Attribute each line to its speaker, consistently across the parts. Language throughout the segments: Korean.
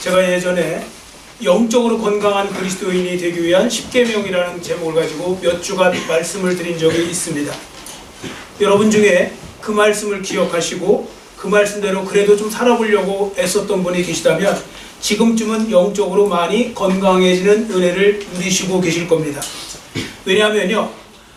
Speaker 1: 제가 예전에 영적으로 건강한 그리스도인이 되기 위한 10계명이라는 제목을 가지고 몇 주간 말씀을 드린 적이 있습니다. 여러분 중에 그 말씀을 기억하시고 그 말씀대로 그래도 좀 살아보려고 애썼던 분이 계시다면 지금쯤은 영적으로 많이 건강해지는 은혜를 누리시고 계실 겁니다. 왜냐하면요,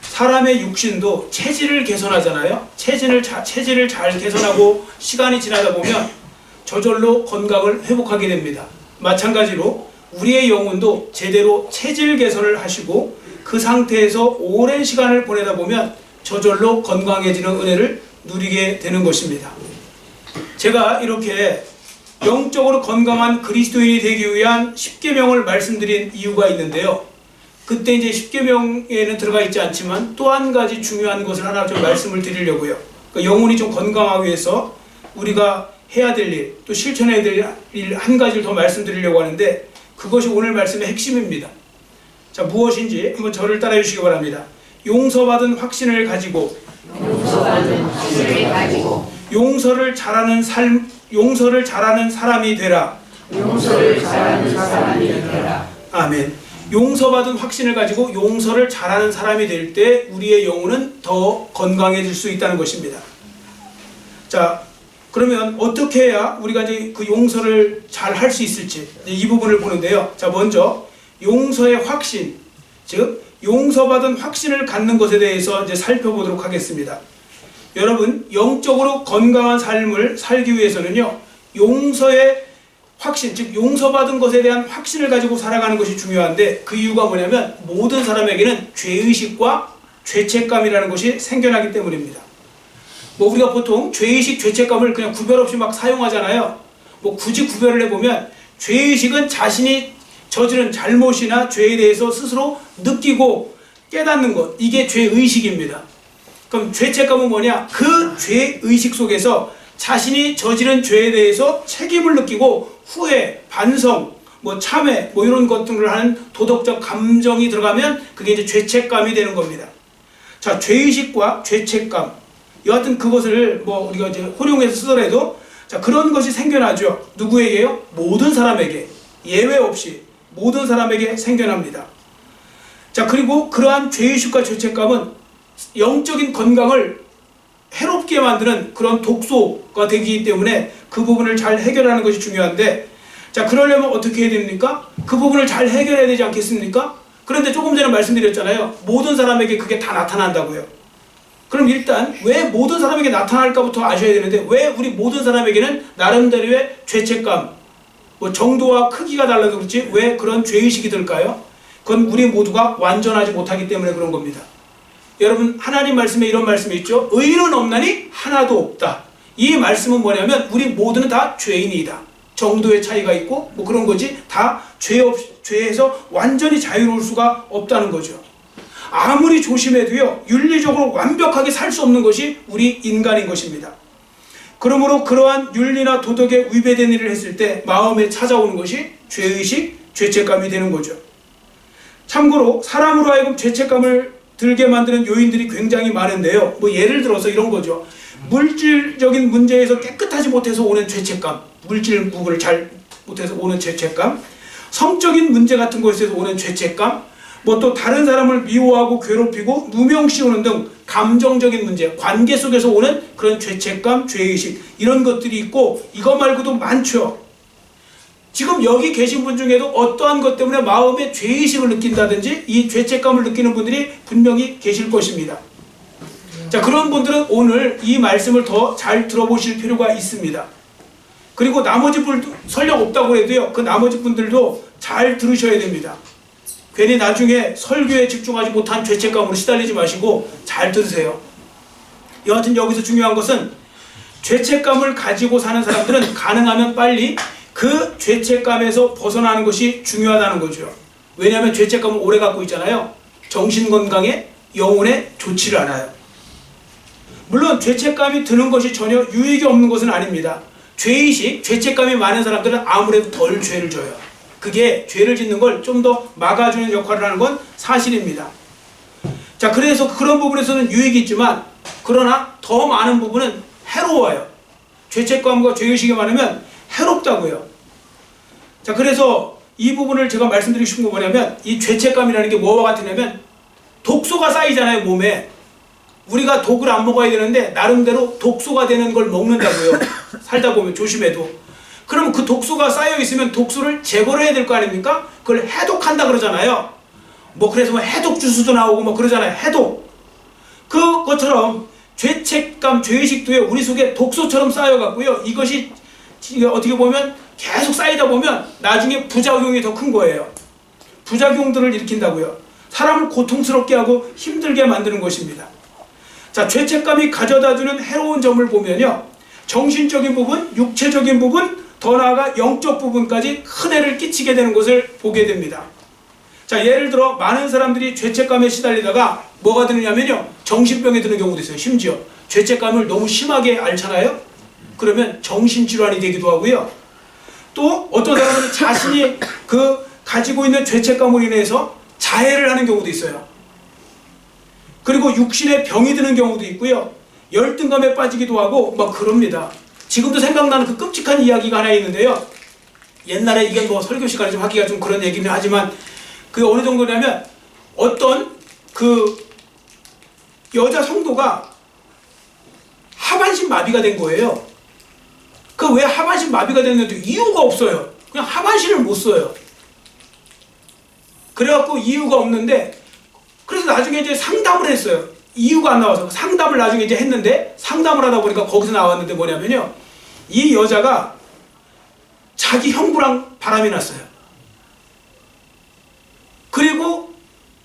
Speaker 1: 사람의 육신도 체질을 개선하잖아요. 체질을 잘 개선하고 시간이 지나다 보면 저절로 건강을 회복하게 됩니다. 마찬가지로 우리의 영혼도 제대로 체질 개선을 하시고 그 상태에서 오랜 시간을 보내다 보면 저절로 건강해지는 은혜를 누리게 되는 것입니다. 제가 이렇게 영적으로 건강한 그리스도인이 되기 위한 10계명을 말씀드린 이유가 있는데요. 그때 이제 10계명에는 들어가 있지 않지만 또 한 가지 중요한 것을 하나 좀 말씀을 드리려고요. 그러니까 영혼이 좀 건강하기 위해서 우리가 해야 될 일, 또 실천해야 될 일 한 가지를 더 말씀드리려고 하는데 그것이 오늘 말씀의 핵심입니다. 자, 무엇인지 한번 저를 따라해 주시기 바랍니다. 용서받은 확신을 가지고 용서를 잘하는 사람이 되라. 아멘. 용서받은 확신을 가지고 용서를 잘하는 사람이 될 때 우리의 영혼은 더 건강해질 수 있다는 것입니다. 자, 그러면 어떻게 해야 우리가 이제 그 용서를 잘 할 수 있을지 이 부분을 보는데요. 자, 먼저 용서의 확신, 즉 용서받은 확신을 갖는 것에 대해서 이제 살펴보도록 하겠습니다. 여러분, 영적으로 건강한 삶을 살기 위해서는요, 용서의 확신, 즉 용서받은 것에 대한 확신을 가지고 살아가는 것이 중요한데 그 이유가 뭐냐면 모든 사람에게는 죄의식과 죄책감이라는 것이 생겨나기 때문입니다. 뭐 우리가 보통 죄의식, 죄책감을 그냥 구별 없이 막 사용하잖아요. 뭐 굳이 구별을 해보면 죄의식은 자신이 저지른 잘못이나 죄에 대해서 스스로 느끼고 깨닫는 것, 이게 죄의식입니다. 그럼 죄책감은 뭐냐? 그 죄의식 속에서 자신이 저지른 죄에 대해서 책임을 느끼고 후회, 반성, 뭐 참회, 뭐 이런 것들을 하는 도덕적 감정이 들어가면 그게 이제 죄책감이 되는 겁니다. 자, 죄의식과 죄책감, 여하튼 그것을 뭐 우리가 이제 혼용해서 쓰더라도 자, 그런 것이 생겨나죠. 누구에게요? 모든 사람에게, 예외 없이 모든 사람에게 생겨납니다. 자, 그리고 그러한 죄의식과 죄책감은 영적인 건강을 해롭게 만드는 그런 독소가 되기 때문에 그 부분을 잘 해결하는 것이 중요한데, 자, 그러려면 어떻게 해야 됩니까? 그 부분을 잘 해결해야 되지 않겠습니까? 그런데 조금 전에 말씀드렸잖아요. 모든 사람에게 그게 다 나타난다고요. 그럼 일단 왜 모든 사람에게 나타날까부터 아셔야 되는데, 왜 우리 모든 사람에게는 나름대로의 죄책감, 뭐 정도와 크기가 달라서 그렇지 왜 그런 죄의식이 들까요? 그건 우리 모두가 완전하지 못하기 때문에 그런 겁니다. 여러분, 하나님 말씀에 이런 말씀이 있죠. 의인은 없나니 하나도 없다. 이 말씀은 뭐냐면 우리 모두는 다 죄인이다. 정도의 차이가 있고 뭐 그런 거지 다 죄에서 완전히 자유로울 수가 없다는 거죠. 아무리 조심해도요, 윤리적으로 완벽하게 살 수 없는 것이 우리 인간인 것입니다. 그러므로 그러한 윤리나 도덕에 위배된 일을 했을 때 마음에 찾아오는 것이 죄의식, 죄책감이 되는 거죠. 참고로 사람으로 하여금 죄책감을 들게 만드는 요인들이 굉장히 많은데요. 뭐 예를 들어서 이런 거죠. 물질적인 문제에서 깨끗하지 못해서 오는 죄책감, 물질 부분을 잘 못해서 오는 죄책감, 성적인 문제 같은 것에서 오는 죄책감, 뭐 또 다른 사람을 미워하고 괴롭히고 누명씌우는 등 감정적인 문제, 관계 속에서 오는 그런 죄책감, 죄의식, 이런 것들이 있고 이거 말고도 많죠. 지금 여기 계신 분 중에도 어떠한 것 때문에 마음에 죄의식을 느낀다든지 이 죄책감을 느끼는 분들이 분명히 계실 것입니다. 자, 그런 분들은 오늘 이 말씀을 더 잘 들어보실 필요가 있습니다. 그리고 나머지 분들도 설령 없다고 해도요, 그 나머지 분들도 잘 들으셔야 됩니다. 괜히 나중에 설교에 집중하지 못한 죄책감으로 시달리지 마시고 잘 들으세요. 여하튼 여기서 중요한 것은 죄책감을 가지고 사는 사람들은 가능하면 빨리 그 죄책감에서 벗어나는 것이 중요하다는 거죠. 왜냐하면 죄책감을 오래 갖고 있잖아요. 정신건강에, 영혼에 좋지를 않아요. 물론 죄책감이 드는 것이 전혀 유익이 없는 것은 아닙니다. 죄의식, 죄책감이 많은 사람들은 아무래도 덜 죄를 져요. 그게 죄를 짓는 걸 좀 더 막아주는 역할을 하는 건 사실입니다. 자, 그래서 그런 부분에서는 유익이 있지만 그러나 더 많은 부분은 해로워요. 죄책감과 죄의식이 많으면 해롭다고요. 자, 자, 그래서 이 부분을 제가 말씀드리고 싶은 건 뭐냐면, 이 죄책감이라는 게 뭐와 같으냐면 독소가 쌓이잖아요, 몸에. 우리가 독을 안 먹어야 되는데 나름대로 독소가 되는 걸 먹는다고요. 살다 보면 조심해도. 그러면 그 독소가 쌓여 있으면 독소를 제거를 해야 될 거 아닙니까? 그걸 해독한다 그러잖아요. 뭐 그래서 뭐 해독 주스도 나오고 뭐 그러잖아요. 해독. 그것처럼 죄책감, 죄의식도요, 우리 속에 독소처럼 쌓여갖고요, 이것이 어떻게 보면 계속 쌓이다 보면 나중에 부작용이 더 큰 거예요. 부작용들을 일으킨다고요. 사람을 고통스럽게 하고 힘들게 만드는 것입니다. 자, 죄책감이 가져다주는 해로운 점을 보면요, 정신적인 부분, 육체적인 부분, 더 나아가 영적 부분까지 큰 해를 끼치게 되는 것을 보게 됩니다. 자, 예를 들어 많은 사람들이 죄책감에 시달리다가 뭐가 드느냐면요, 정신병에 드는 경우도 있어요. 심지어 죄책감을 너무 심하게 앓잖아요. 그러면 정신질환이 되기도 하고요. 또 어떤 사람은 자신이 가지고 있는 죄책감으로 인해서 자해를 하는 경우도 있어요. 그리고 육신에 병이 드는 경우도 있고요. 열등감에 빠지기도 하고 막 그럽니다. 지금도 생각나는 그 끔찍한 이야기가 하나 있는데요. 옛날에 이게 뭐 설교 시간에 좀 하기가 좀 그런 얘기는 하지만 그 어느 정도냐면 어떤 그 여자 성도가 하반신 마비가 된 거예요. 그 왜 하반신 마비가 됐는데 이유가 없어요. 그냥 하반신을 못 써요. 그래갖고 이유가 없는데, 그래서 나중에 이제 상담을 했어요. 이유가 안 나와서 상담을 나중에 이제 했는데, 상담을 하다 보니까 거기서 나왔는데 뭐냐면요, 이 여자가 자기 형부랑 바람이 났어요. 그리고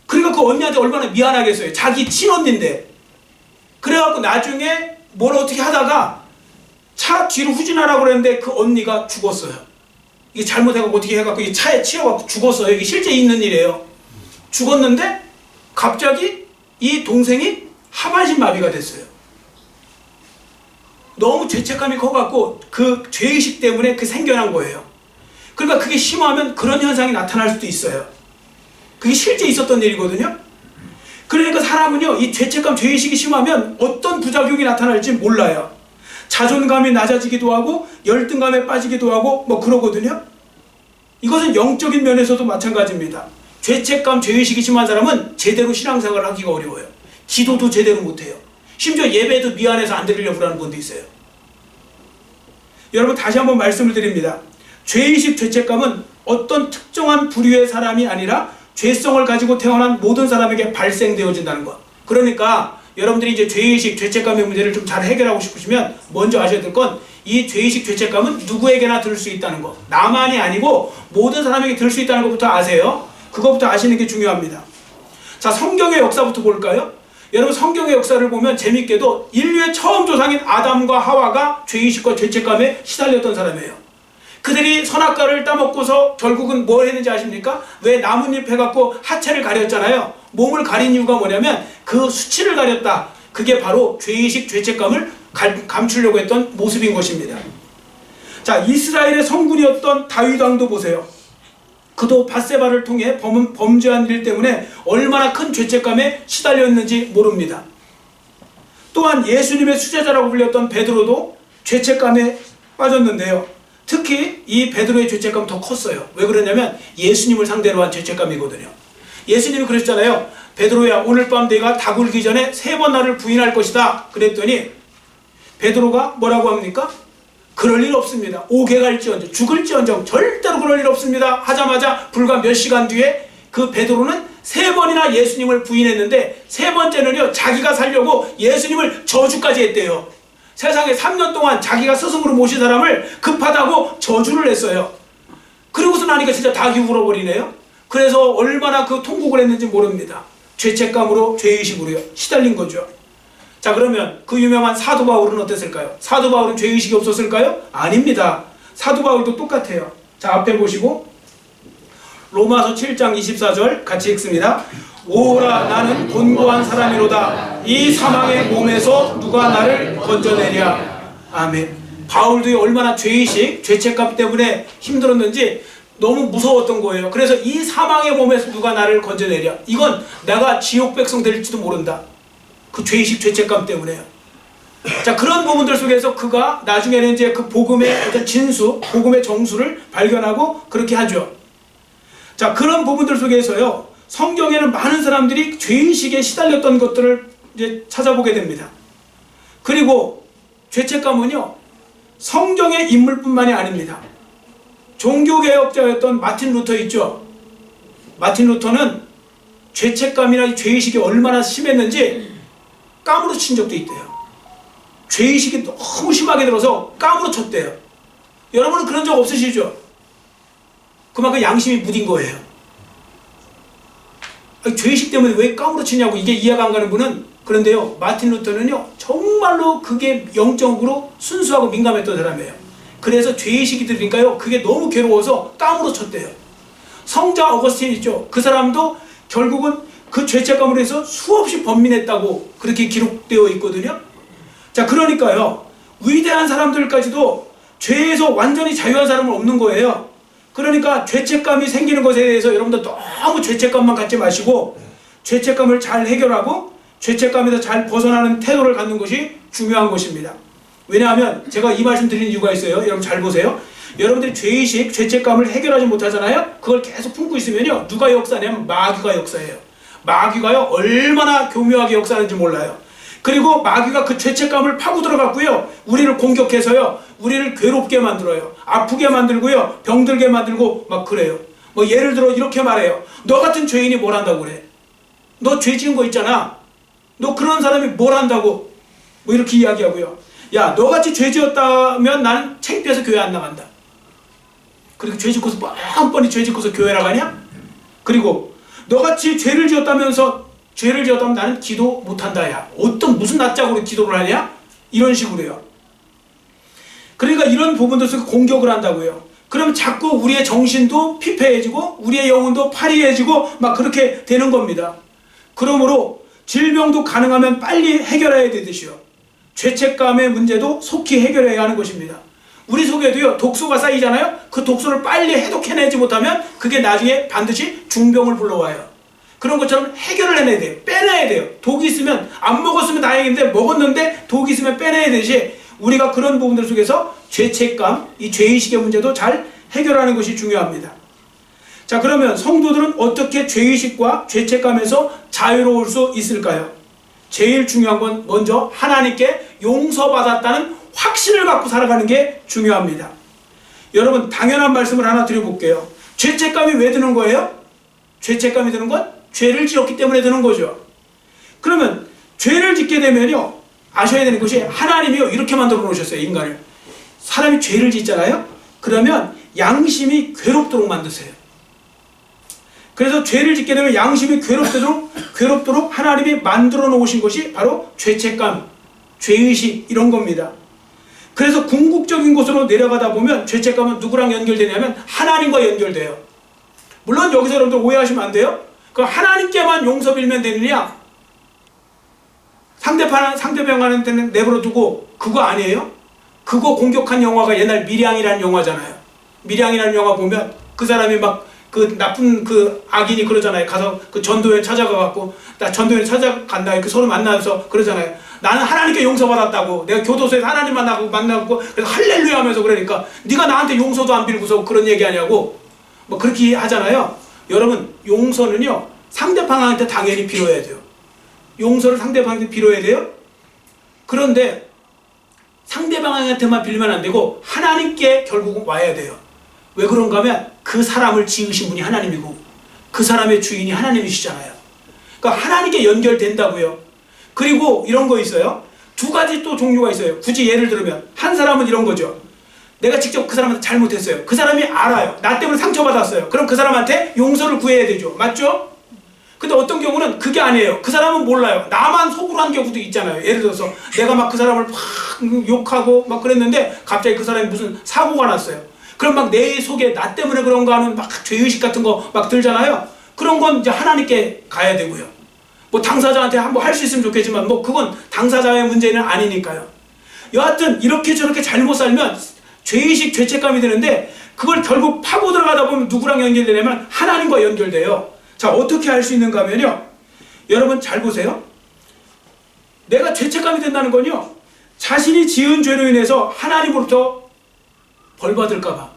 Speaker 1: 그러니까 그 언니한테 얼마나 미안하겠어요. 자기 친언니인데. 그래갖고 나중에 뭘 어떻게 하다가 차 뒤로 후진하라고 그랬는데 그 언니가 죽었어요. 이게 잘못해갖고 어떻게 해갖고 이 차에 치여갖고 죽었어요. 이게 실제 있는 일이에요. 죽었는데 갑자기 이 동생이 하반신 마비가 됐어요. 너무 죄책감이 커갖고 그 죄의식 때문에 생겨난 거예요. 그러니까 그게 심하면 그런 현상이 나타날 수도 있어요. 그게 실제 있었던 일이거든요. 그러니까 사람은요, 이 죄책감, 죄의식이 심하면 어떤 부작용이 나타날지 몰라요. 자존감이 낮아지기도 하고 열등감에 빠지기도 하고 뭐 그러거든요. 이것은 영적인 면에서도 마찬가지입니다. 죄책감, 죄의식이 심한 사람은 제대로 신앙생활을 하기가 어려워요. 기도도 제대로 못해요. 심지어 예배도 미안해서 안 드리려고 하는 분도 있어요. 여러분, 다시 한번 말씀을 드립니다. 죄의식, 죄책감은 어떤 특정한 부류의 사람이 아니라 죄성을 가지고 태어난 모든 사람에게 발생되어진다는 것. 그러니까 여러분들이 이제 죄의식, 죄책감의 문제를 좀 잘 해결하고 싶으시면 먼저 아셔야 될 건, 이 죄의식, 죄책감은 누구에게나 들 수 있다는 것. 나만이 아니고 모든 사람에게 들 수 있다는 것부터 아세요. 그것부터 아시는 게 중요합니다. 자, 성경의 역사부터 볼까요? 여러분, 성경의 역사를 보면 재밌게도 인류의 처음 조상인 아담과 하와가 죄의식과 죄책감에 시달렸던 사람이에요. 그들이 선악과를 따먹고서 결국은 뭘 했는지 아십니까? 왜 나뭇잎 해갖고 하체를 가렸잖아요. 몸을 가린 이유가 뭐냐면 그 수치를 가렸다. 그게 바로 죄의식, 죄책감을 감추려고 했던 모습인 것입니다. 자, 이스라엘의 성군이었던 다윗 왕도 보세요. 그도 밧세바를 통해 범죄한 일 때문에 얼마나 큰 죄책감에 시달렸는지 모릅니다. 또한 예수님의 수제자라고 불렸던 베드로도 죄책감에 빠졌는데요. 특히 이 베드로의 죄책감은 더 컸어요. 왜 그러냐면 예수님을 상대로 한 죄책감이거든요. 예수님이 그러셨잖아요. 베드로야, 오늘 밤 내가 다 굴기 전에 3번 나를 부인할 것이다. 그랬더니 베드로가 뭐라고 합니까? 그럴 일 없습니다. 오게 갈지언정, 죽을지언정 절대로 그럴 일 없습니다. 하자마자 불과 몇 시간 뒤에 그 베드로는 3번이나 예수님을 부인했는데 3번째는요, 자기가 살려고 예수님을 저주까지 했대요. 세상에 3년 동안 자기가 스승으로 모신 사람을 급하다고 저주를 했어요. 그러고서 나니까 진짜 닭이 울어버리네요. 그래서 얼마나 그 통곡을 했는지 모릅니다. 죄책감으로, 죄의식으로요, 시달린 거죠. 자, 그러면 그 유명한 사도 바울은 어땠을까요? 사도 바울은 죄의식이 없었을까요? 아닙니다. 사도 바울도 똑같아요. 자, 앞에 보시고 로마서 7장 24절 같이 읽습니다. 오라, 나는 곤고한 사람이로다. 이 사망의 몸에서 누가 나를 건져내랴. 아멘. 바울도 얼마나 죄의식, 죄책감 때문에 힘들었는지 너무 무서웠던 거예요. 그래서 이 사망의 몸에서 누가 나를 건져내랴. 이건 내가 지옥 백성 될지도 모른다. 그 죄의식, 죄책감 때문에요. 자, 그런 부분들 속에서 그가 나중에는 이제 그 복음의 어떤 진수, 복음의 정수를 발견하고 그렇게 하죠. 자, 그런 부분들 속에서요, 성경에는 많은 사람들이 죄의식에 시달렸던 것들을 이제 찾아보게 됩니다. 그리고 죄책감은요, 성경의 인물뿐만이 아닙니다. 종교개혁자였던 마틴 루터 있죠. 마틴 루터는 죄책감이나 죄의식이 얼마나 심했는지 까무러친 적도 있대요. 죄의식이 너무 심하게 들어서 까무러쳤대요. 여러분은 그런 적 없으시죠? 그만큼 양심이 무딘 거예요. 아니, 죄의식 때문에 왜 까무러치냐고 이게 이해가 안 가는 분은, 그런데요, 마틴 루터는요, 정말로 그게 영적으로 순수하고 민감했던 사람이에요. 그래서 죄의식이 들으니까요, 그게 너무 괴로워서 까무러쳤대요. 성자 어거스틴 있죠? 그 사람도 결국은 그 죄책감으로 해서 수없이 번민했다고 그렇게 기록되어 있거든요. 자, 그러니까요, 위대한 사람들까지도 죄에서 완전히 자유한 사람은 없는 거예요. 그러니까 죄책감이 생기는 것에 대해서 여러분들 너무 죄책감만 갖지 마시고 죄책감을 잘 해결하고 죄책감에서 잘 벗어나는 태도를 갖는 것이 중요한 것입니다. 왜냐하면 제가 이 말씀 드리는 이유가 있어요. 여러분 잘 보세요. 여러분들이 죄의식, 죄책감을 해결하지 못하잖아요. 그걸 계속 품고 있으면요, 누가 역사냐면 마귀가 역사해요. 마귀가요, 얼마나 교묘하게 역사하는지 몰라요. 그리고 마귀가 그 죄책감을 파고 들어갔고요, 우리를 공격해서요, 우리를 괴롭게 만들어요. 아프게 만들고요, 병들게 만들고 막 그래요. 뭐 예를 들어 이렇게 말해요. 너 같은 죄인이 뭘 한다고 그래? 너 죄 지은 거 있잖아. 너 그런 사람이 뭘 한다고? 뭐 이렇게 이야기하고요. 야, 너같이 죄 지었다면 난 창피해서 교회 안 나간다. 그리고 죄 짓고서 뻔뻔히 죄 짓고서 교회 나가냐? 그리고 너같이 죄를 지었다면 나는 기도 못한다. 야, 무슨 낯짝으로 기도를 하냐? 이런 식으로요. 그러니까 이런 부분들 속에 공격을 한다고요. 그럼 자꾸 우리의 정신도 피폐해지고 우리의 영혼도 파리해지고 막 그렇게 되는 겁니다. 그러므로 질병도 가능하면 빨리 해결해야 되듯이요, 죄책감의 문제도 속히 해결해야 하는 것입니다. 우리 속에도요, 독소가 쌓이잖아요. 그 독소를 빨리 해독해내지 못하면 그게 나중에 반드시 중병을 불러와요. 그런 것처럼 해결을 해내야 돼요. 빼내야 돼요. 독이 있으면, 안 먹었으면 다행인데 먹었는데 독이 있으면 빼내야 되듯이 우리가 그런 부분들 속에서 죄책감, 이 죄의식의 문제도 잘 해결하는 것이 중요합니다. 자, 그러면 성도들은 어떻게 죄의식과 죄책감에서 자유로울 수 있을까요? 제일 중요한 건 먼저 하나님께 용서받았다는 확신을 갖고 살아가는 게 중요합니다. 여러분, 당연한 말씀을 하나 드려볼게요. 죄책감이 왜 드는 거예요? 죄책감이 드는 건 죄를 지었기 때문에 드는 거죠. 그러면 죄를 짓게 되면요, 아셔야 되는 것이 하나님이요, 이렇게 만들어 놓으셨어요, 인간을. 사람이 죄를 짓잖아요. 그러면 양심이 괴롭도록 만드세요. 그래서 죄를 짓게 되면 양심이 괴롭도록 하나님이 만들어 놓으신 것이 바로 죄책감, 죄의식, 이런 겁니다. 그래서 궁극적인 곳으로 내려가다 보면 죄책감은 누구랑 연결되냐면 하나님과 연결돼요. 물론 여기서 여러분들 오해하시면 안 돼요. 그 하나님께만 용서 빌면 되느냐? 상대방한테는 내버려 두고 그거 아니에요? 그거 공격한 영화가 옛날 밀양이라는 영화잖아요. 밀양이라는 영화 보면 그 사람이 막 그 나쁜 그 악인이 그러잖아요. 가서 그 전도연 찾아가갖고, 나 전도연 찾아간다 이렇게 서로 만나서 그러잖아요. 나는 하나님께 용서받았다고. 내가 교도소에서 하나님 만나고 그래서 할렐루야 하면서 그러니까 네가 나한테 용서도 안 빌고서 그런 얘기하냐고 뭐 그렇게 하잖아요. 여러분, 용서는요, 상대방한테 당연히 빌어야 돼요. 용서를 상대방한테 빌어야 돼요. 그런데 상대방한테만 빌면 안 되고 하나님께 결국은 와야 돼요. 왜 그런가 하면 그 사람을 지으신 분이 하나님이고 그 사람의 주인이 하나님이시잖아요. 그러니까 하나님께 연결된다고요. 그리고 이런 거 있어요. 두 가지 또 종류가 있어요. 굳이 예를 들면 한 사람은 이런 거죠. 내가 직접 그 사람한테 잘못했어요. 그 사람이 알아요. 나 때문에 상처받았어요. 그럼 그 사람한테 용서를 구해야 되죠. 맞죠? 근데 어떤 경우는 그게 아니에요. 그 사람은 몰라요. 나만 속으로 한 경우도 있잖아요. 예를 들어서 내가 막 그 사람을 막 욕하고 막 그랬는데 갑자기 그 사람이 무슨 사고가 났어요. 그럼 막 내 속에 나 때문에 그런가 하는 막 죄의식 같은 거 막 들잖아요. 그런 건 이제 하나님께 가야 되고요. 뭐 당사자한테 한번 할 수 있으면 좋겠지만 뭐 그건 당사자의 문제는 아니니까요. 여하튼 이렇게 저렇게 잘못 살면 죄의식, 죄책감이 드는데 그걸 결국 파고 들어가다 보면 누구랑 연결되냐면 하나님과 연결돼요. 자, 어떻게 할 수 있는가 하면요, 여러분 잘 보세요. 내가 죄책감이 된다는 건요, 자신이 지은 죄로 인해서 하나님으로부터 벌받을까봐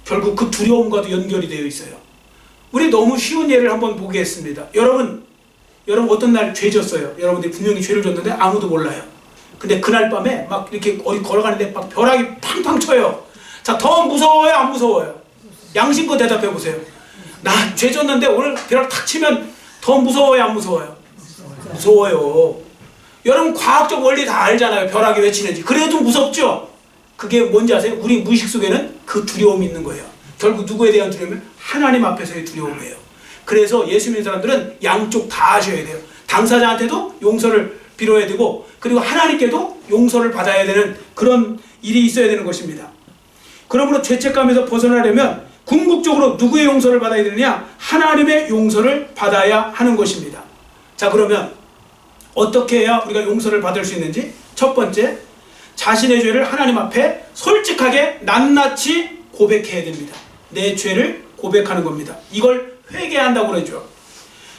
Speaker 1: 결국 그 두려움과도 연결이 되어 있어요. 우리 너무 쉬운 예를 한번 보겠습니다. 여러분 어떤 날 죄 졌어요. 여러분들이 분명히 죄를 졌는데 아무도 몰라요. 근데 그날 밤에 막 이렇게 어디 걸어가는데 막 벼락이 팡팡 쳐요. 자, 더 무서워요, 안 무서워요? 양심껏 대답해 보세요. 나 죄 졌는데 오늘 벼락 탁 치면 더 무서워요, 안 무서워요? 무서워요. 여러분 과학적 원리 다 알잖아요. 벼락이 왜 치는지. 그래도 무섭죠? 그게 뭔지 아세요? 우리 무의식 속에는 그 두려움이 있는 거예요. 결국 누구에 대한 두려움은 하나님 앞에서의 두려움이에요. 그래서 예수 믿는 사람들은 양쪽 다 하셔야 돼요. 당사자한테도 용서를 빌어야 되고, 그리고 하나님께도 용서를 받아야 되는 그런 일이 있어야 되는 것입니다. 그러므로 죄책감에서 벗어나려면 궁극적으로 누구의 용서를 받아야 되느냐? 하나님의 용서를 받아야 하는 것입니다. 자, 그러면 어떻게 해야 우리가 용서를 받을 수 있는지? 첫 번째, 자신의 죄를 하나님 앞에 솔직하게 낱낱이 고백해야 됩니다. 내 죄를 고백하는 겁니다. 이걸 회개한다고 그러죠.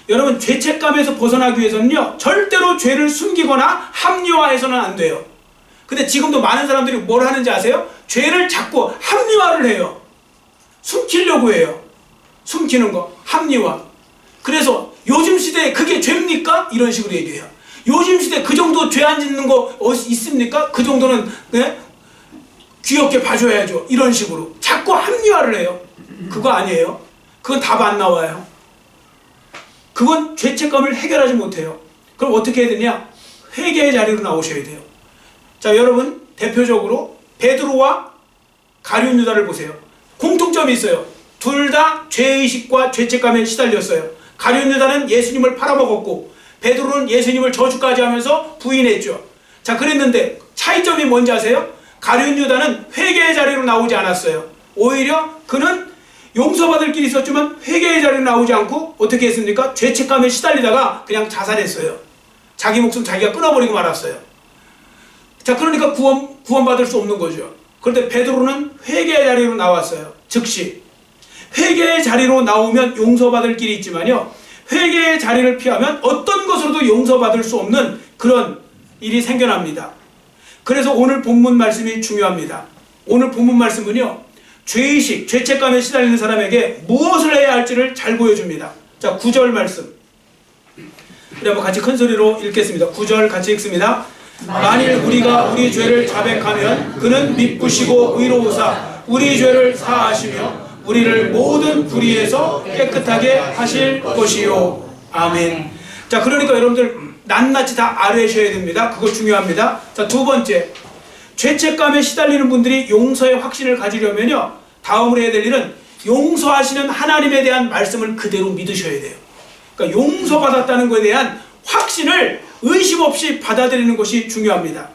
Speaker 1: 여러분, 죄책감에서 벗어나기 위해서는요, 절대로 죄를 숨기거나 합리화해서는 안 돼요. 근데 지금도 많은 사람들이 뭘 하는지 아세요? 죄를 자꾸 합리화를 해요. 숨기려고 해요. 숨기는 거, 합리화. 그래서 요즘 시대에 그게 죄입니까? 이런 식으로 얘기해요. 요즘 시대에 그 정도 죄 안 짓는 거 있습니까? 그 정도는 귀엽게 봐줘야죠. 이런 식으로 자꾸 합리화를 해요. 그거 아니에요. 그건 답 안 나와요. 그건 죄책감을 해결하지 못해요. 그럼 어떻게 해야 되냐? 회개의 자리로 나오셔야 돼요. 자, 여러분 대표적으로 베드로와 가룟 유다를 보세요. 공통점이 있어요. 둘 다 죄의식과 죄책감에 시달렸어요. 가룟 유다는 예수님을 팔아먹었고 베드로는 예수님을 저주까지 하면서 부인했죠. 자, 그랬는데 차이점이 뭔지 아세요? 가룟 유다는 회개의 자리로 나오지 않았어요. 오히려 그는 용서받을 길이 있었지만 회개의 자리로 나오지 않고 어떻게 했습니까? 죄책감에 시달리다가 그냥 자살했어요. 자기 목숨 자기가 끊어버리고 말았어요. 자, 그러니까 구원받을 수 없는 거죠. 그런데 베드로는 회개의 자리로 나왔어요. 즉시 회개의 자리로 나오면 용서받을 길이 있지만요, 회개의 자리를 피하면 어떤 것으로도 용서받을 수 없는 그런 일이 생겨납니다. 그래서 오늘 본문 말씀이 중요합니다. 오늘 본문 말씀은요, 죄의식, 죄책감에 시달리는 사람에게 무엇을 해야 할지를 잘 보여줍니다. 자, 9절 말씀 우리 한번 같이 큰 소리로 읽겠습니다. 9절 같이 읽습니다. 만일 우리가 우리 죄를 자백하면 그는 미쁘시고 의로우사 우리 죄를 사하시며 우리를 모든 불의에서 깨끗하게 하실 것이요. 아멘. 자, 그러니까 여러분들 낱낱이 다 알으셔야 됩니다. 그거 중요합니다. 자, 두 번째, 죄책감에 시달리는 분들이 용서의 확신을 가지려면요, 다음으로 해야 될 일은 용서하시는 하나님에 대한 말씀을 그대로 믿으셔야 돼요. 그러니까 용서받았다는 것에 대한 확신을 의심 없이 받아들이는 것이 중요합니다.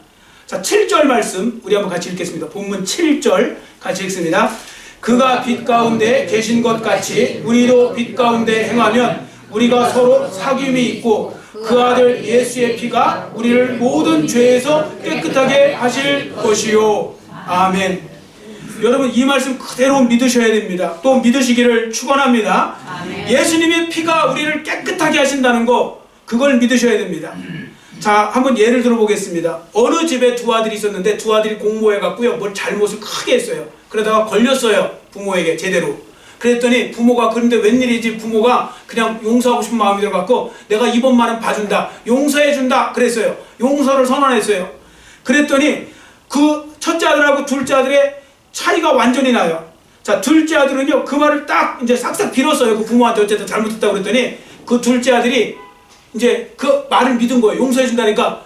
Speaker 1: 자, 7절 말씀 우리 한번 같이 읽겠습니다. 본문 7절 같이 읽습니다. 그가 빛 가운데 계신 것 같이 우리도 빛 가운데 행하면 우리가 서로 사귐이 있고 그 아들 예수의 피가 우리를 모든 죄에서 깨끗하게 하실 것이요. 아멘. 여러분, 이 말씀 그대로 믿으셔야 됩니다. 또 믿으시기를 축원합니다. 예수님의 피가 우리를 깨끗하게 하신다는 거, 그걸 믿으셔야 됩니다. 자, 한번 예를 들어보겠습니다. 어느 집에 두 아들이 있었는데 두 아들이 공모해갖고요, 뭘 잘못을 크게 했어요. 그러다가 걸렸어요, 부모에게 제대로. 그랬더니 부모가, 그런데 웬일이지, 부모가 그냥 용서하고 싶은 마음이 들어갖고 내가 이번만은 봐준다, 용서해준다 그랬어요. 용서를 선언했어요. 그랬더니 그 첫째 아들하고 둘째 아들의 차이가 완전히 나요. 자, 둘째 아들은요, 그 말을 딱 이제 싹싹 빌었어요. 그 부모한테 어쨌든 잘못했다고 그랬더니 그 둘째 아들이 이제 그 말을 믿은 거예요. 용서해준다니까,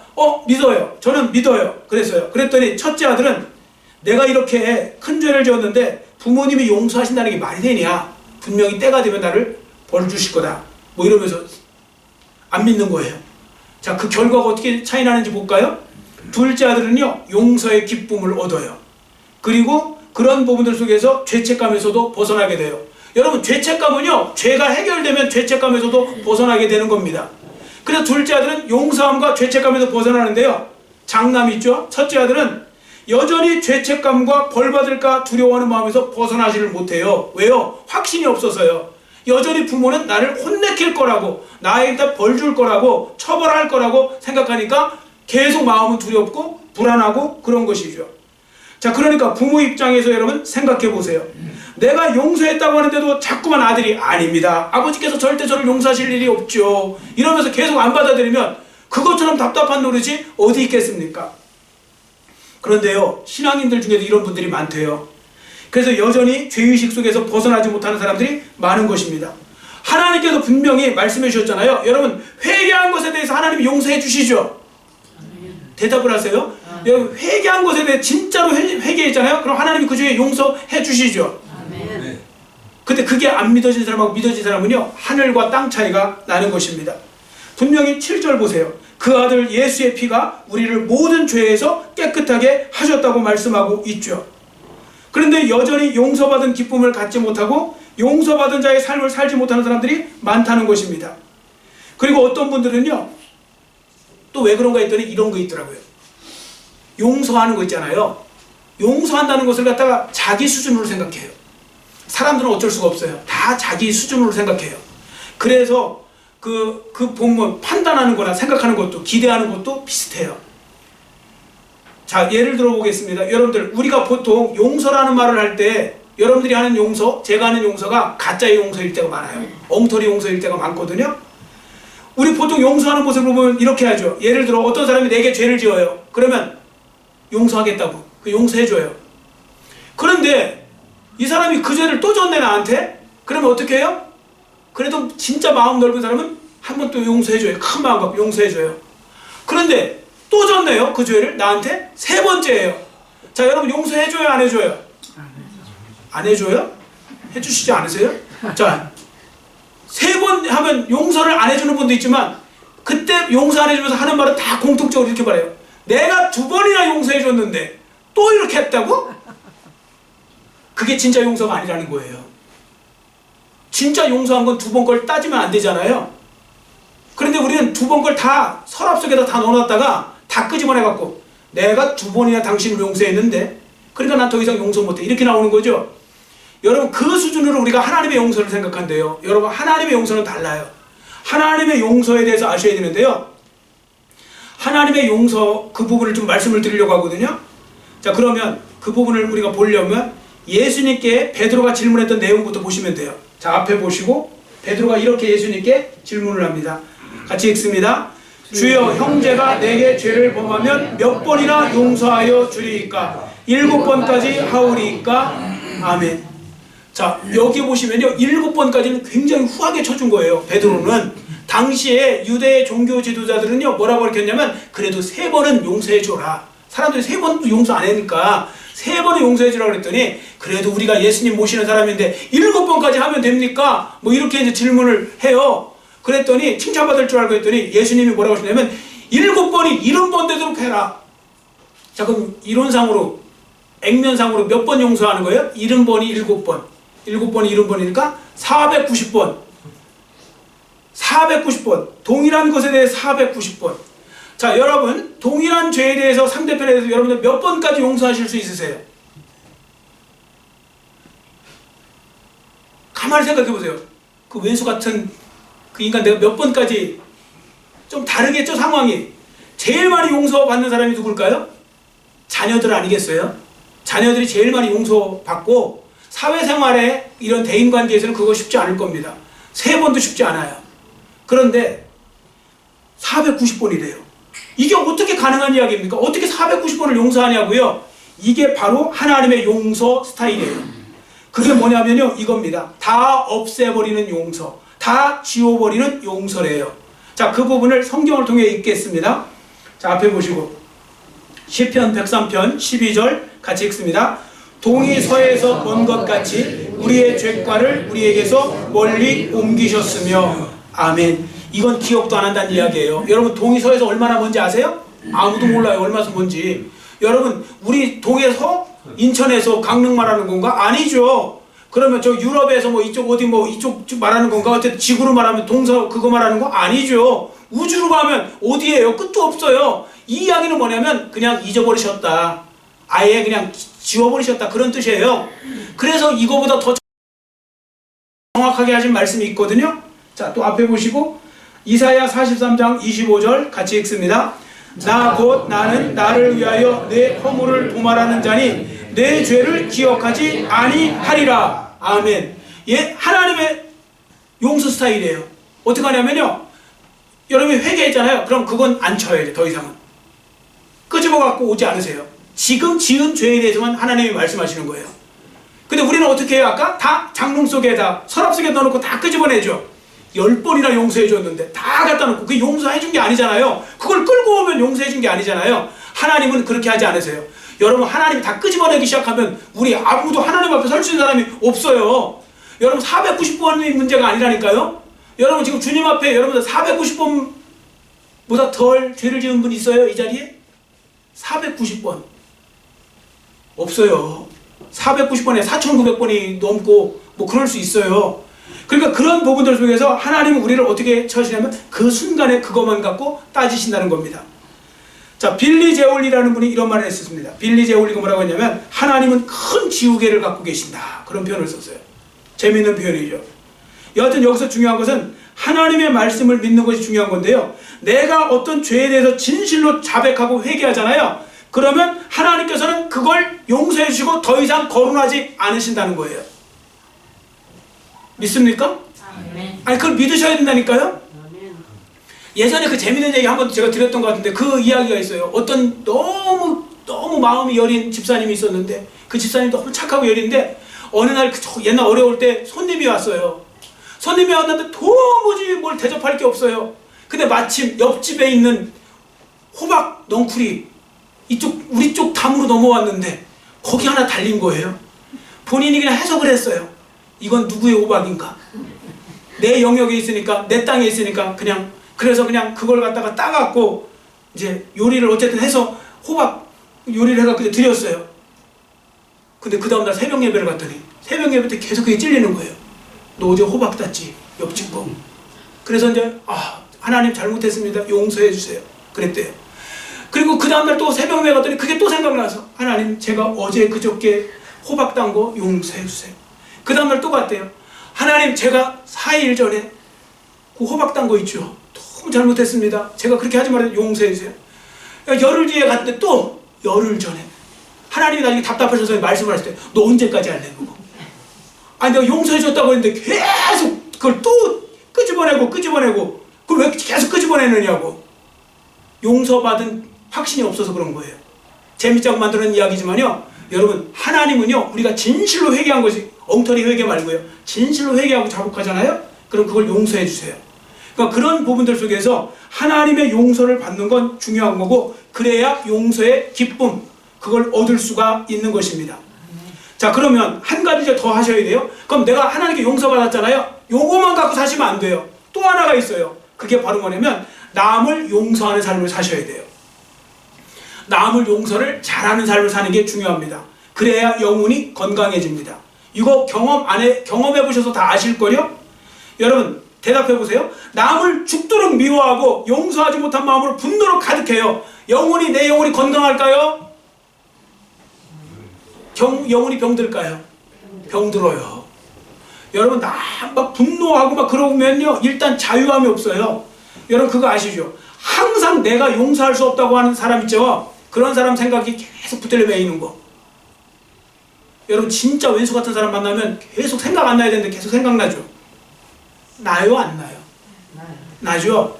Speaker 1: 믿어요. 저는 믿어요. 그랬어요. 그랬더니 첫째 아들은 내가 이렇게 큰 죄를 지었는데 부모님이 용서하신다는 게 말이 되냐? 분명히 때가 되면 나를 벌 주실 거다. 뭐 이러면서 안 믿는 거예요. 자, 그 결과가 어떻게 차이 나는지 볼까요? 둘째 아들은요, 용서의 기쁨을 얻어요. 그리고 그런 부분들 속에서 죄책감에서도 벗어나게 돼요. 여러분, 죄책감은요, 죄가 해결되면 죄책감에서도 벗어나게 되는 겁니다. 그래서 둘째 아들은 용서함과 죄책감에서 벗어나는데요, 장남이 있죠? 첫째 아들은 여전히 죄책감과 벌받을까 두려워하는 마음에서 벗어나지를 못해요. 왜요? 확신이 없어서요. 여전히 부모는 나를 혼내킬 거라고, 나에게 벌 줄 거라고, 처벌할 거라고 생각하니까 계속 마음은 두렵고 불안하고 그런 것이죠. 자, 그러니까 부모 입장에서 여러분 생각해 보세요. 내가 용서했다고 하는데도 자꾸만 아들이 아닙니다, 아버지께서 절대 저를 용서하실 일이 없죠, 이러면서 계속 안 받아들이면 그것처럼 답답한 노릇이 어디 있겠습니까? 그런데요, 신앙인들 중에도 이런 분들이 많대요. 그래서 여전히 죄의식 속에서 벗어나지 못하는 사람들이 많은 것입니다. 하나님께서 분명히 말씀해 주셨잖아요. 여러분, 회개한 것에 대해서 하나님이 용서해 주시죠? 대답을 하세요. 여러분, 회개한 것에 대해 진짜로 회개했잖아요. 그럼 하나님이 그 중에 용서해 주시죠? 근데 그게 안 믿어진 사람하고 믿어진 사람은요, 하늘과 땅 차이가 나는 것입니다. 분명히 7절 보세요. 그 아들 예수의 피가 우리를 모든 죄에서 깨끗하게 하셨다고 말씀하고 있죠. 그런데 여전히 용서받은 기쁨을 갖지 못하고 용서받은 자의 삶을 살지 못하는 사람들이 많다는 것입니다. 그리고 어떤 분들은요, 또 왜 그런가 했더니 이런 거 있더라고요. 용서하는 거 있잖아요. 용서한다는 것을 갖다가 자기 수준으로 생각해요. 사람들은 어쩔 수가 없어요. 다 자기 수준으로 생각해요. 그래서 그 보면 판단하는 거나 생각하는 것도, 기대하는 것도 비슷해요. 자, 예를 들어 보겠습니다. 여러분들, 우리가 보통 용서라는 말을 할 때 여러분들이 하는 용서, 제가 하는 용서가 가짜의 용서일 때가 많아요. 엉터리 용서일 때가 많거든요. 우리 보통 용서하는 모습을 보면 이렇게 하죠. 예를 들어 어떤 사람이 내게 죄를 지어요. 그러면 용서하겠다고, 그 용서해줘요. 그런데 이 사람이 그 죄를 또 졌네 나한테? 그러면 어떻게 해요? 그래도 진짜 마음 넓은 사람은 한 번 또 용서해줘요. 큰 마음 갖고 용서해줘요. 그런데 또 졌네요, 그 죄를 나한테? 세 번째예요. 자, 여러분, 용서해줘요, 안 해줘요? 안 해줘요? 해주시지 않으세요? 자, 세 번 하면 용서를 안 해주는 분도 있지만, 그때 용서 안 해주면서 하는 말은 다 공통적으로 이렇게 말해요. 내가 2번이나 용서해줬는데 또 이렇게 했다고? 그게 진짜 용서가 아니라는 거예요. 진짜 용서한 건 2번 걸 따지면 안 되잖아요. 그런데 우리는 2번 걸 다 서랍 속에다 다 넣어놨다가 다 끄집어내갖고, 내가 2번이나 당신을 용서했는데 그러니까 난 더 이상 용서 못해, 이렇게 나오는 거죠. 여러분, 그 수준으로 우리가 하나님의 용서를 생각한대요. 여러분, 하나님의 용서는 달라요. 하나님의 용서에 대해서 아셔야 되는데요, 하나님의 용서 그 부분을 좀 말씀을 드리려고 하거든요. 자, 그러면 그 부분을 우리가 보려면 예수님께 베드로가 질문했던 내용부터 보시면 돼요. 자, 앞에 보시고 베드로가 이렇게 예수님께 질문을 합니다. 같이 읽습니다. 주여, 형제가 내게 죄를 범하면 몇 번이나 용서하여 주리이까? 7번까지 하오리이까? 아멘. 자, 여기 보시면요, 7번까지는 굉장히 후하게 쳐준 거예요. 베드로는 당시에 유대의 종교 지도자들은요, 뭐라고 가르쳤냐면, 그래도 3번은 용서해줘라. 사람들이 3번도 용서 안 하니까 3번은 용서해주라고 그랬더니, 그래도 우리가 예수님 모시는 사람인데 7번까지 하면 됩니까? 뭐 이렇게 이제 질문을 해요. 그랬더니 칭찬받을 줄 알고 했더니 예수님이 뭐라고 하시냐면, 7번이 70번 되도록 해라. 자, 그럼 이론상으로, 액면상으로 몇 번 용서하는 거예요? 70번이 7번. 7번이 70번이니까 490번. 490번. 동일한 것에 대해 490번. 자, 여러분, 동일한 죄에 대해서, 상대편에 대해서 여러분들 몇 번까지 용서하실 수 있으세요? 가만히 생각해 보세요. 그 왼수 같은 그 인간, 내가 몇 번까지, 좀 다르겠죠, 상황이. 제일 많이 용서받는 사람이 누굴까요? 자녀들 아니겠어요? 자녀들이 제일 많이 용서받고, 사회생활에 이런 대인관계에서는 그거 쉽지 않을 겁니다. 3번도 쉽지 않아요. 그런데 490번이래요. 이게 어떻게 가능한 이야기입니까? 어떻게 490번을 용서하냐고요? 이게 바로 하나님의 용서 스타일이에요. 그게 뭐냐면요, 이겁니다. 다 없애버리는 용서, 다 지워버리는 용서래요. 자, 그 부분을 성경을 통해 읽겠습니다. 자, 앞에 보시고 시편 103편 12절 같이 읽습니다. 동이 서에서 먼 것 같이 우리의 죄과를 우리에게서 멀리 옮기셨으며. 아멘. 이건 기억도 안 한다는 이야기예요. 여러분, 동이 서에서 얼마나 먼지 아세요? 아무도 몰라요, 얼마나 먼지. 여러분, 우리 동에서, 인천에서 강릉 말하는 건가? 아니죠. 그러면 저 유럽에서 뭐 이쪽 어디 뭐 이쪽 말하는 건가? 어쨌든 지구로 말하면 동서 그거 말하는 거 아니죠. 우주로 가면 어디예요? 끝도 없어요. 이 이야기는 뭐냐면 그냥 잊어버리셨다, 아예 그냥 지워버리셨다, 그런 뜻이에요. 그래서 이거보다 더 정확하게 하신 말씀이 있거든요. 자, 또 앞에 보시고 이사야 43장 25절 같이 읽습니다. 나 곧 나는 나를 위하여 내 허물을 도말하는 자니 내 죄를 기억하지 아니하리라. 아멘. 예, 하나님의 용서 스타일이에요. 어떻게 하냐면요, 여러분이 회개했잖아요. 그럼 그건 안 쳐야 돼. 더 이상은 끄집어 갖고 오지 않으세요. 지금 지은 죄에 대해서만 하나님이 말씀하시는 거예요. 근데 우리는 어떻게 해요? 아까 다 장롱 속에다 서랍 속에 넣어놓고 다 끄집어내죠. 10번이나 용서해 줬는데 다 갖다 놓고 그게 용서해 준 게 아니잖아요. 그걸 끌고 오면 용서해 준 게 아니잖아요. 하나님은 그렇게 하지 않으세요. 여러분, 하나님이 다 끄집어내기 시작하면 우리 아무도 하나님 앞에 설 수 있는 사람이 없어요. 여러분, 490번이 문제가 아니라니까요. 여러분, 지금 주님 앞에 여러분들 490번보다 덜 죄를 지은 분 있어요? 이 자리에? 490번 없어요. 490번에 4900번이 넘고 뭐 그럴 수 있어요. 그러니까 그런 부분들 속에서 하나님은 우리를 어떻게 처하시냐면 그 순간에 그것만 갖고 따지신다는 겁니다. 자, 빌리 제올리라는 분이 이런 말을 했었습니다. 빌리 제올리가 뭐라고 했냐면 하나님은 큰 지우개를 갖고 계신다, 그런 표현을 썼어요. 재밌는 표현이죠. 여하튼 여기서 중요한 것은 하나님의 말씀을 믿는 것이 중요한 건데요, 내가 어떤 죄에 대해서 진실로 자백하고 회개하잖아요. 그러면 하나님께서는 그걸 용서해 주시고 더 이상 거론하지 않으신다는 거예요. 믿습니까? 아니, 그걸 믿으셔야 된다니까요. 예전에 그 재밌는 얘기 한번 제가 드렸던 것 같은데 그 이야기가 있어요. 어떤 너무 마음이 여린 집사님이 있었는데 그 집사님이 너무 착하고 여린데 어느 날 옛날 어려울 때 손님이 왔어요. 손님이 왔는데 도무지 뭘 대접할 게 없어요. 근데 마침 옆집에 있는 호박 넝쿨이 이쪽 우리 쪽 담으로 넘어왔는데 거기 하나 달린 거예요. 본인이 그냥 해석을 했어요. 이건 누구의 호박인가? 내 영역에 있으니까, 내 땅에 있으니까 그래서 그냥 그걸 갖다가 따갖고 이제 요리를 어쨌든 해서 호박 요리를 해갖고 드렸어요. 근데 그 다음날 새벽 예배를 갔더니 새벽 예배 때 계속 그게 찔리는 거예요. 너 어제 호박 땄지? 옆집 거. 그래서 이제 하나님 잘못했습니다, 용서해 주세요, 그랬대요. 그리고 그 다음날 또 새벽 예배 갔더니 그게 또 생각나서 하나님, 제가 어제 그저께 호박 딴 거 용서해 주세요. 그 다음날 또 갔대요. 하나님, 제가 4일 전에 그 호박 딴 거 있죠, 너무 잘못했습니다, 제가 그렇게 하지 말아요, 용서해 주세요. 열흘 뒤에 갔는데 또 열흘 전에 하나님이 나중에 답답하셔서 말씀을 하실 때 너 언제까지 할래 그거? 아니, 내가 용서해 줬다고 했는데 계속 그걸 또 끄집어내고 그걸 왜 계속 끄집어내느냐고. 용서받은 확신이 없어서 그런 거예요. 재밌자고 만드는 이야기지만요, 여러분, 하나님은요, 우리가 진실로 회개한 것이, 엉터리 회개 말고요, 진실로 회개하고 자복하잖아요. 그럼 그걸 용서해 주세요. 그러니까 그런 부분들 속에서 하나님의 용서를 받는 건 중요한 거고, 그래야 용서의 기쁨, 그걸 얻을 수가 있는 것입니다. 자, 그러면 한 가지 더 하셔야 돼요. 그럼 내가 하나님께 용서받았잖아요. 요거만 갖고 사시면 안 돼요. 또 하나가 있어요. 그게 바로 뭐냐면 남을 용서하는 삶을 사셔야 돼요. 남을 용서를 잘하는 삶을 사는 게 중요합니다. 그래야 영혼이 건강해집니다. 이거 경험해 보셔서 다 아실걸요? 여러분, 대답해 보세요. 남을 죽도록 미워하고 용서하지 못한 마음으로 분노로 가득해요. 내 영혼이 건강할까요? 영혼이 병들까요? 병들어요. 여러분, 막 분노하고 막 그러면요, 일단 자유함이 없어요. 여러분, 그거 아시죠? 항상 내가 용서할 수 없다고 하는 사람 있죠? 그런 사람 생각이 계속 붙들려 매이는 거. 여러분, 진짜 왼수 같은 사람 만나면 계속 생각 안 나야 되는데 계속 생각나죠? 나요, 안 나요? 나죠?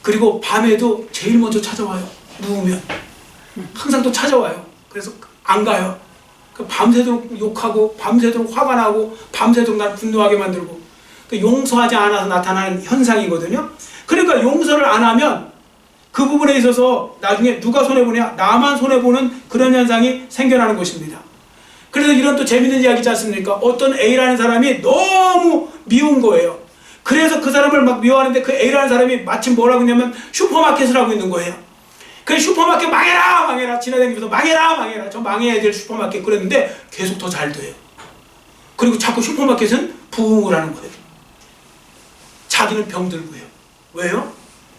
Speaker 1: 그리고 밤에도 제일 먼저 찾아와요. 누우면 항상 또 찾아와요. 그래서 안 가요. 밤새도록 욕하고 밤새도록 화가 나고 밤새도록 날 분노하게 만들고, 용서하지 않아서 나타나는 현상이거든요. 그러니까 용서를 안 하면 그 부분에 있어서 나중에 누가 손해보냐? 나만 손해보는 그런 현상이 생겨나는 것입니다. 그래서 이런 또 재밌는 이야기 있지 않습니까? 어떤 A라는 사람이 너무 미운 거예요. 그래서 그 사람을 막 미워하는데 그 A라는 사람이 마침 뭐라고 했냐면 슈퍼마켓을 하고 있는 거예요. 그 슈퍼마켓 망해라 지나다니면서 망해라 저 망해야 될 슈퍼마켓 그랬는데 계속 더 잘 돼요. 그리고 자꾸 슈퍼마켓은 부흥을 하는 거예요. 자기는 병들고요. 왜요?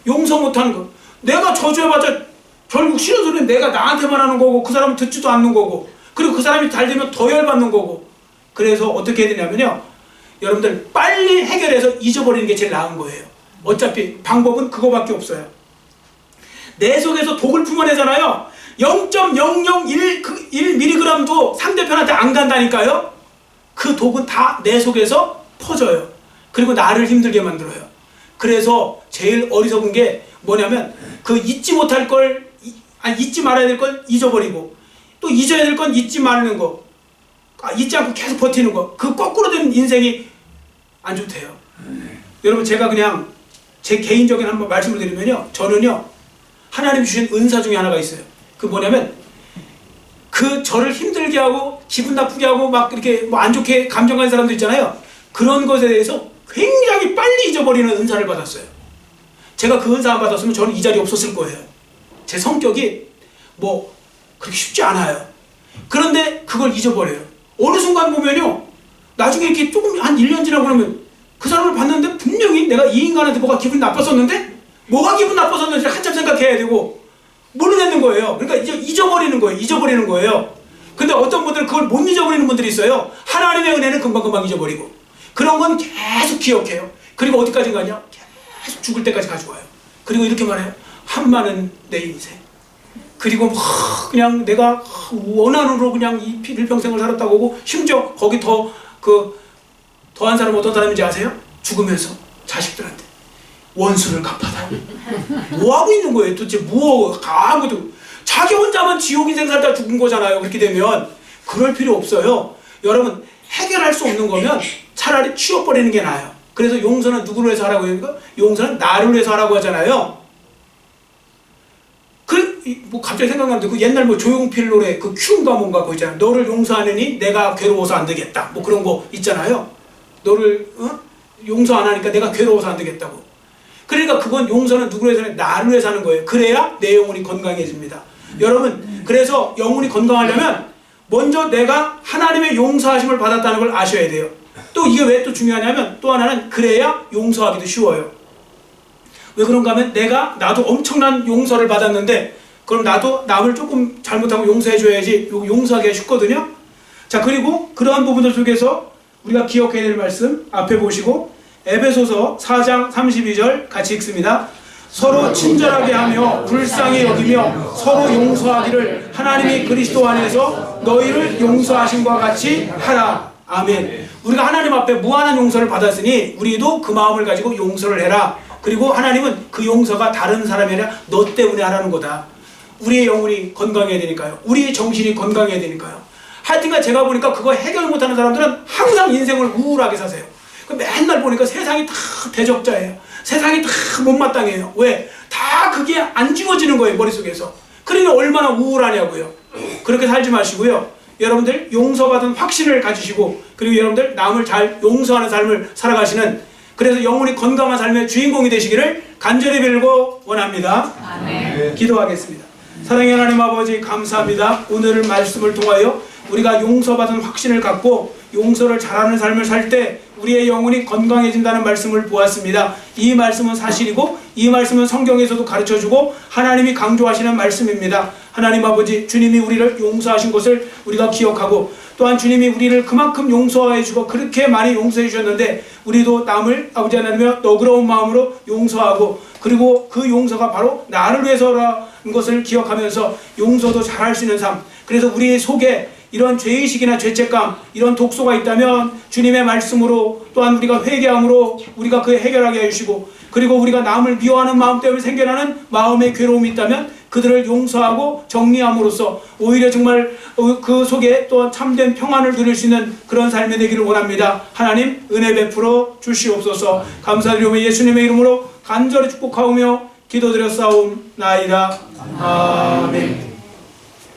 Speaker 1: 용서 못하는 거. 내가 저주해봤자 결국 싫은 소리는 내가 나한테만 하는 거고 그 사람은 듣지도 않는 거고, 그리고 그 사람이 잘 되면 더 열받는 거고. 그래서 어떻게 해야 되냐면요, 여러분들 빨리 해결해서 잊어버리는 게 제일 나은 거예요. 어차피 방법은 그거밖에 없어요. 내 속에서 독을 품어내잖아요. 0.001mg도 상대편한테 안 간다니까요. 그 독은 다 내 속에서 퍼져요. 그리고 나를 힘들게 만들어요. 그래서 제일 어리석은 게 뭐냐면 그 잊지 못할 걸, 잊지 말아야 될 걸 잊어버리고 또 잊어야 될 건 잊지 말는 거, 잊지 않고 계속 버티는 거, 그 거꾸로 된 인생이 안 좋대요. 여러분, 제가 그냥 제 개인적인 한번 말씀을 드리면요, 저는요 하나님 주신 은사 중에 하나가 있어요. 그 뭐냐면 그 저를 힘들게 하고 기분 나쁘게 하고 막 이렇게 뭐 안 좋게 감정 가는 사람도 있잖아요. 그런 것에 대해서 굉장히 빨리 잊어버리는 은사를 받았어요. 제가 그 은사 안 받았으면 저는 이 자리에 없었을 거예요. 제 성격이 뭐 그렇게 쉽지 않아요. 그런데 그걸 잊어버려요. 어느 순간 보면요, 나중에 이렇게 조금 한 1년 지나고 그러면 그 사람을 봤는데 분명히 내가 이 인간한테 뭐가 기분이 나빴었는데 뭐가 기분 나빴었는지 한참 생각해야 되고 모르겠는 거예요. 그러니까 잊어버리는 거예요. 근데 어떤 분들은 그걸 못 잊어버리는 분들이 있어요. 하나님의 은혜는 금방금방 잊어버리고 그런 건 계속 기억해요. 그리고 어디까지가냐? 계속 죽을 때까지 가져와요. 그리고 이렇게 말해요. 한마는 내 인생. 그리고 그냥 내가 원한으로 그냥 이 일평생을 살았다고 하고, 심지어 거기 더한 사람은 어떤 사람인지 아세요? 죽으면서 자식들한테 원수를 갚아다. 뭐 하고 있는 거예요? 도대체 아무도 자기 혼자만 지옥 인생 살다 죽은 거잖아요. 그렇게 되면 그럴 필요 없어요. 여러분, 해결할 수 없는 거면 차라리 치워버리는 게 나아요. 그래서 용서는 누구를 위해서 하라고 해요? 용서는 나를 위해서 하라고 하잖아요. 뭐 갑자기 생각나는데 그 옛날 뭐 조용필 노래 그 큐인가 뭔가 그거 있잖아요. 너를 용서하느니 내가 괴로워서 안 되겠다. 뭐 그런 거 있잖아요. 너를 용서 안 하니까 내가 괴로워서 안 되겠다고. 그러니까 그건 용서는 누구를 위해서 나를 위해서 하는 거예요. 그래야 내 영혼이 건강해집니다. 여러분, 그래서 영혼이 건강하려면 먼저 내가 하나님의 용서하심을 받았다는 걸 아셔야 돼요. 또 이게 왜 또 중요하냐면 또 하나는 그래야 용서하기도 쉬워요. 왜 그런가 하면 나도 엄청난 용서를 받았는데 그럼 나도 남을 조금 잘못하고 용서해줘야지 용서하기가 쉽거든요. 자, 그리고 그러한 부분들 속에서 우리가 기억해야 될 말씀 앞에 보시고 에베소서 4장 32절 같이 읽습니다. 서로 친절하게 하며 불쌍히 여기며 서로 용서하기를 하나님이 그리스도 안에서 너희를 용서하심과 같이 하라. 아멘. 우리가 하나님 앞에 무한한 용서를 받았으니 우리도 그 마음을 가지고 용서를 해라. 그리고 하나님은 그 용서가 다른 사람이 아니라 너 때문에 하라는 거다. 우리의 영혼이 건강해야 되니까요. 우리의 정신이 건강해야 되니까요. 하여튼간 제가 보니까 그거 해결 못하는 사람들은 항상 인생을 우울하게 사세요. 맨날 보니까 세상이 다 대적자예요. 세상이 다 못마땅해요. 왜? 다 그게 안 지워지는 거예요, 머릿속에서. 그러니 얼마나 우울하냐고요. 그렇게 살지 마시고요. 여러분들 용서받은 확신을 가지시고, 그리고 여러분들 남을 잘 용서하는 삶을 살아가시는, 그래서 영혼이 건강한 삶의 주인공이 되시기를 간절히 빌고 원합니다. 아멘. 기도하겠습니다. 사랑의 하나님 아버지, 감사합니다. 오늘 말씀을 통하여 우리가 용서받은 확신을 갖고 용서를 잘하는 삶을 살 때 우리의 영혼이 건강해진다는 말씀을 보았습니다. 이 말씀은 사실이고 이 말씀은 성경에서도 가르쳐주고 하나님이 강조하시는 말씀입니다. 하나님 아버지, 주님이 우리를 용서하신 것을 우리가 기억하고, 또한 주님이 우리를 그만큼 용서해 주고 그렇게 많이 용서해 주셨는데 우리도 남을 아버지 하나님의 너그러운 마음으로 용서하고, 그리고 그 용서가 바로 나를 위해서라는 것을 기억하면서 용서도 잘할 수 있는 삶, 그래서 우리 속에 이런 죄의식이나 죄책감, 이런 독소가 있다면 주님의 말씀으로, 또한 우리가 회개함으로 우리가 그 해결하게 해주시고, 그리고 우리가 남을 미워하는 마음 때문에 생겨나는 마음의 괴로움이 있다면 그들을 용서하고 정리함으로써 오히려 정말 그 속에 또한 참된 평안을 누릴 수 있는 그런 삶이 되기를 원합니다. 하나님, 은혜 베풀어 주시옵소서. 감사드리며 예수님의 이름으로 간절히 축복하오며 기도드렸사옵나이다. 아멘.